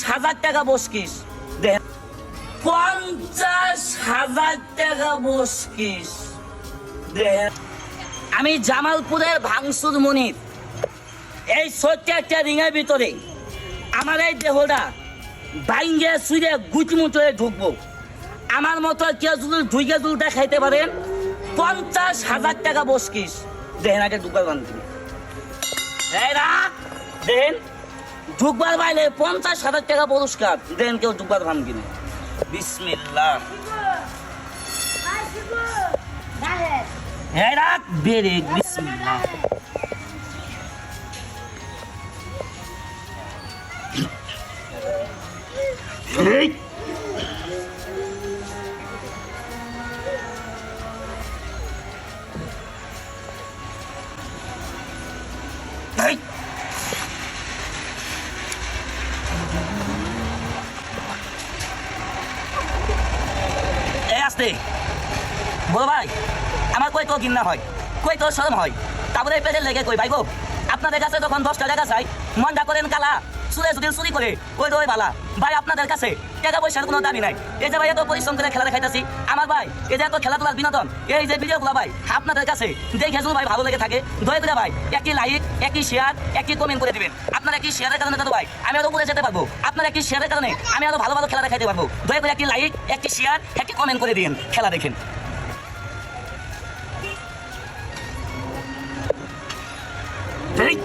50,000 টাকা বস্কিস দেখেন, 50,000 টাকা বস্কিস দেখেন। আমি জামালপুরের ভাঙসুর মনির, এই ছোট্ট একটা রিঙের ভিতরে আমার এই দেহটা বাইঙ্গে সুইরে গুচমুচ হয়ে ঢুকবো। আমার মতো কেউ যদি ঢুকে দুলটা খাইতে পারেন 50,000 টাকা বস্কিস দেখেন। আগে ঢুকবার বান্ধব দেখেন, ঢুকবার বাইলে 50,000 টাকা পুরস্কার দেন। কেউ ঢুকবার ভান কিনে বিসমিল্লাহ বেড়ে বিসমিল্লাহ। আসতে বলো ভাই, আমার কই তো ঘৃণা হয়, কই তো শরম হয়, তারপরে পেটের লেগে কই ভাই গো, আপনাদের কাছে যখন 10 টাকা চাই মনটা করেন কালা, চুরে যদি চুরি করে ওই তো ওই বালা। ভাই আপনাদের কাছে টাকা পয়সার কোনো দাবি নাই। এই যে ভাই এত পরিশ্রম করে খেলা দেখাইতেছি আমার ভাই, এই যে এত খেলাধুলার বিনোদন, এই যে ভিডিওগুলো ভাই আপনাদের কাছে দেখে যদি ভাই ভালো লেগে থাকে দয়া করে ভাই একটি লাইক, একটি শেয়ার, একটি কমেন্ট করে দিবেন। আপনার একটি শেয়ারের কারণে তো ভাই আমি আরো উপরে যেতে পারবো, আপনার একটি শেয়ারের কারণে আমি আরো ভালো ভালো খেলা দেখাইতে পারবো। দয়া করে একটি লাইক, একটি শেয়ার, একটি কমেন্ট করে দিন, খেলা দেখেন। Hey!